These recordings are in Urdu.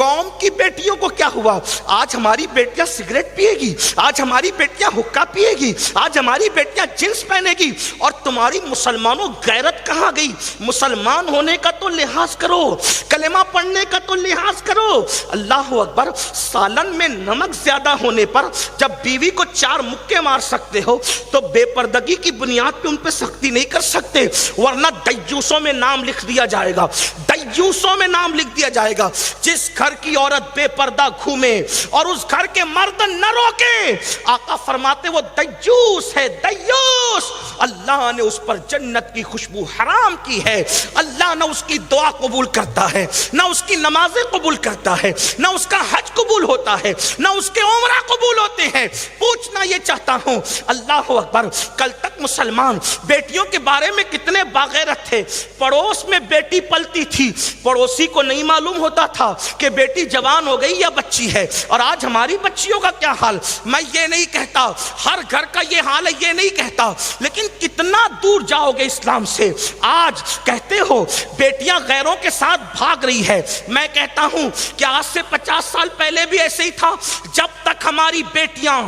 قوم کی بیٹیوں کو کیا ہوا؟ آج ہماری بیٹیاں سگریٹ پیے گی، آج ہماری بیٹیاں حقہ پیے گی، آج ہماری بیٹیاں جنس پہنے گی، اور تمہاری مسلمانوں غیرت کہاں گئی؟ مسلمان ہونے کا تو لحاظ کرو، کلمہ پڑھنے کا تو لحاظ کرو۔ اللہ اکبر۔ سالن میں نمک زیادہ ہونے پر جب بیوی کو 4 مکے مار سکتے ہو تو بے پردگی کی بنیاد پہ ان پہ سختی نہیں کر سکتے، ورنہ دیوسوں میں نام لکھ دیا جائے گا، دیوسوں میں نام لکھ دیا جائے گا۔ جس گھر کی عورت بے پردہ گھومے اور اس گھر کے مرد نہ روکے، آقا فرماتے وہ دیوس ہے، دیوس۔ اللہ نے اس پر جنت کی خوشبو حرام کی ہے، اللہ نہ اس کی دعا قبول کرتا ہے، نہ اس کی نمازیں قبول کرتا ہے، نہ اس کا حج قبول ہوتا ہے، نہ اس کے عمرہ قبول ہوتے ہیں۔ پوچھنا یہ چاہتا ہوں، اللہ اکبر، کل تک مسلمان بیٹیوں کے بارے میں کتنے باغیرت تھے۔ پڑوس میں بیٹی پلتی تھی، پڑوسی کو نہیں معلوم ہوتا تھا کہ بیٹی جوان ہو گئی یا بچی ہے۔ اور آج ہماری بچیوں کا کیا حال؟ میں یہ نہیں کہتا ہر گھر کا یہ حال ہے، یہ نہیں کہتا، لیکن کتنا دور جاؤ گے اسلام سے؟ آج کہتے ہو بیٹیاں غیروں کے ساتھ بھاگ رہی ہے، میں کہتا ہوں کہ آج سے 50 سال پہلے بھی ایسے ہی تھا۔ جب تک ہماری بیٹیاں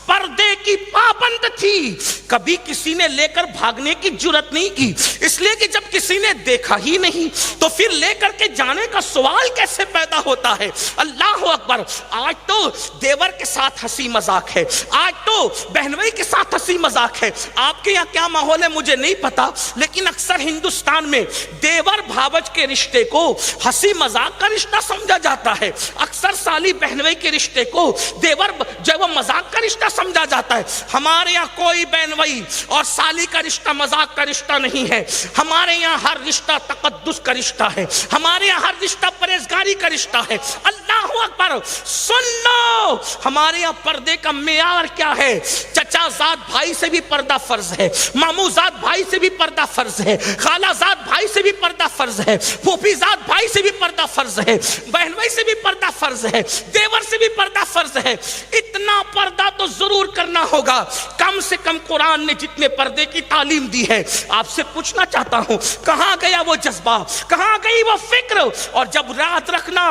پردے کی پابند تھی، کبھی کسی نے لے کر بھاگنے کی جرت نہیں کی، اس لیے کہ جب کسی نے دیکھا ہی نہیں تو پھر لے کر کے جانے کا سوال کیسے پیدا ہوتا ہے؟ اللہ اکبر۔ آج تو دیور کے ساتھ ہنسی مذاق ہے، آج تو بہنوئی کے ساتھ ہنسی مذاق ہے۔ آپ کے یہاں کیا ماحول ہے مجھے نہیں پتا، لیکن اکثر ہندوستان میں دیور بھاوج کے رشتے کو ہنسی مذاق کا رشتہ سمجھا جاتا ہے، اکثر سالی بہنوئی کے رشتے کو دیور جو وہ مذاق کا رشتہ سمجھا جاتا ہے۔ ہمارے یہاں کوئی بہنوئی اور سالی کا رشتہ مذاق کا رشتہ نہیں ہے، ہمارے یہاں ہر رشتہ تقدس کا رشتہ ہے، ہمارے یہاں ہر رشتہ پرہیزگاری کا رشتہ ہے۔ اللہ اکبر۔ سن لو ہمارے یہاں پردے کا معیار کیا ہے؟ چچا زاد بھائی سے بھی پردہ فرض ہے، ماموں زاد بھائی سے بھی پردہ فرض ہے، خالہ زاد بھائی سے بھی پردہ فرض ہے، پھوپھی زاد بھائی سے بھی پردہ فرض ہے، بہنوئی سے بھی پردہ فرض ہے، دیور سے بھی پردہ فرض ہے۔ اتنا پردہ تو ضرور کرنا ہوگا، کم سے کم قرآن نے جتنے پردے کی تعلیم دی ہے۔ آپ سے پوچھنا چاہتا ہوں کہاں گیا وہ جذبہ، کہاں گئی وہ فکر؟ اور جب یاد رکھنا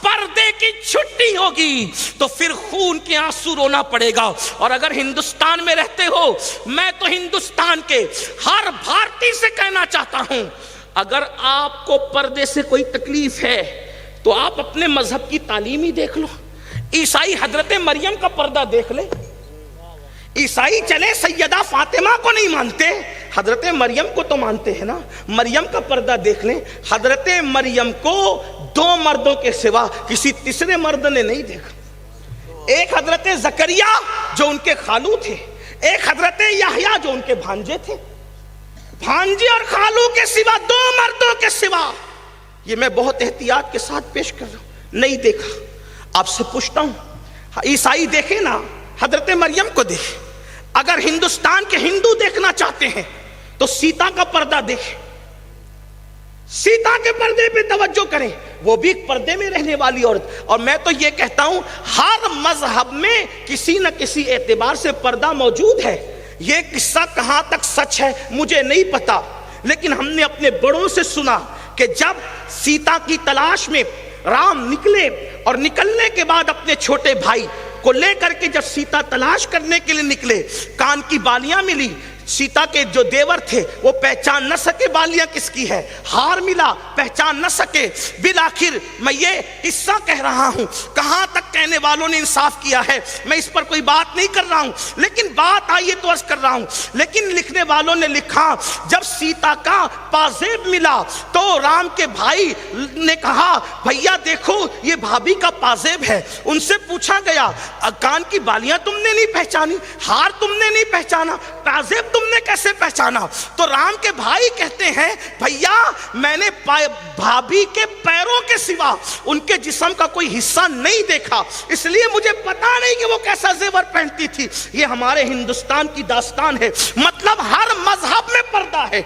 پردے کی چھٹی ہوگی تو پھر خون کے آنسو رونا پڑے گا۔ اور اگر ہندوستان میں رہتے ہو، میں تو ہندوستان کے ہر بھارتی سے کہنا چاہتا ہوں، اگر آپ کو پردے سے کوئی تکلیف ہے تو آپ اپنے مذہب کی تعلیم ہی دیکھ لو۔ عیسائی حضرت مریم کا پردہ دیکھ لے، عیسائی چلے سیدہ فاطمہ کو نہیں مانتے، حضرت مریم کو تو مانتے ہیں نا۔ مریم کا پردہ دیکھ لیں، حضرت مریم کو 2 مردوں کے سوا کسی تیسرے مرد نے نہیں دیکھا۔ ایک حضرت زکریا جو ان کے خالو تھے، ایک حضرت یحییٰ جو ان کے بھانجے تھے۔ بھانجے اور خالو کے سوا 2 مردوں کے سوا، یہ میں بہت احتیاط کے ساتھ پیش کر رہا ہوں، نہیں دیکھا۔ آپ سے پوچھتا ہوں، عیسائی دیکھے نا، حضرت مریم کو دیکھے۔ اگر ہندوستان کے ہندو دیکھنا چاہتے ہیں تو سیتا کا پردہ دیکھیں، سیتا کے پردے پہ توجہ کریں، وہ بھی ایک پردے میں رہنے والی عورت۔ اور میں تو یہ کہتا ہوں ہر مذہب میں کسی نہ کسی اعتبار سے پردہ موجود ہے۔ یہ قصہ کہاں تک سچ ہے مجھے نہیں پتا، لیکن ہم نے اپنے بڑوں سے سنا کہ جب سیتا کی تلاش میں رام نکلے اور نکلنے کے بعد اپنے چھوٹے بھائی کو لے کر کے جب سیتا تلاش کرنے کے لیے نکلے، کان کی بالیاں ملی، سیتا کے جو دیور تھے وہ پہچان نہ سکے بالیاں کس کی ہے، ہار ملا پہچان نہ سکے۔ بالآخر میں یہ قصہ کہہ رہا ہوں، کہاں تک کہنے والوں نے انصاف کیا ہے میں اس پر کوئی بات نہیں کر رہا ہوں، لیکن بات آئیے تو عرض کر رہا ہوں۔ لیکن لکھنے والوں نے لکھا جب سیتا کا پازیب ملا تو رام کے بھائی نے کہا بھیا دیکھو یہ بھابھی کا پازیب ہے۔ ان سے پوچھا گیا کان کی بالیاں تم نے نہیں پہچانی، ہار تم نے نہیں پہچانا، پازیب تم نے کیسے پہچانا؟ تو رام کے بھائی کہتے ہیں بھیا میں نے بھابھی کے پیروں کے سوا ان کے جسم کا کوئی حصہ نہیں دیکھا۔ دیکھا، اس لیے مجھے پتا نہیں کہ وہ کیسا زیور پہنتی تھی۔ یہ ہمارے ہندوستان کی داستان ہے۔ مطلب ہر مذہب میں پردہ ہے۔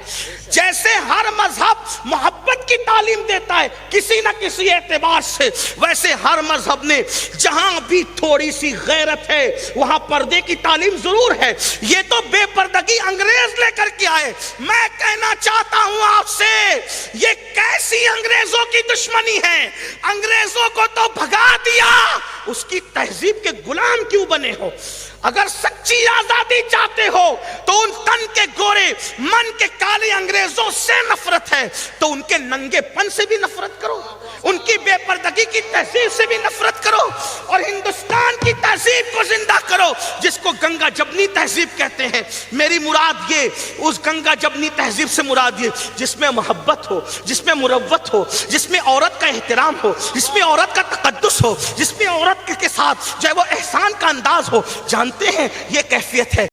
جیسے ہر مذہب محبت کی تعلیم دیتا ہے کسی نہ کسی اعتبار سے، ویسے ہر مذہب نے جہاں بھی تھوڑی سی غیرت ہے وہاں پردے کی تعلیم ضرور ہے۔ یہ تو بے پردگی انگریز لے کر کے آئے۔ میں کہنا چاہتا ہوں آپ سے، یہ کیسی انگریزوں کی دشمنی ہے؟ انگریزوں کو تو بھگا دیا، اس کی تہذیب کے غلام کیوں بنے ہو؟ اگر سچی آزادی چاہتے ہو تو ان تن کے گورے من کے کالے انگریزوں سے نفرت ہے تو ان کے ننگے پن سے بھی نفرت کرو، ان کی بے پردگی کی تہذیب سے بھی نفرت کرو، اور ہندوستان کی تہذیب کو زندہ کرو جس کو گنگا جمنی تہذیب کہتے ہیں۔ میری مراد یہ، اس گنگا جمنی تہذیب سے مراد یہ جس میں محبت ہو، جس میں مروت ہو، جس میں عورت کا احترام ہو، جس میں عورت کا تقدس ہو، جس میں عورت کے ساتھ جو ہے وہ احسان کا انداز ہو۔ جانتے ہیں یہ کیفیت ہے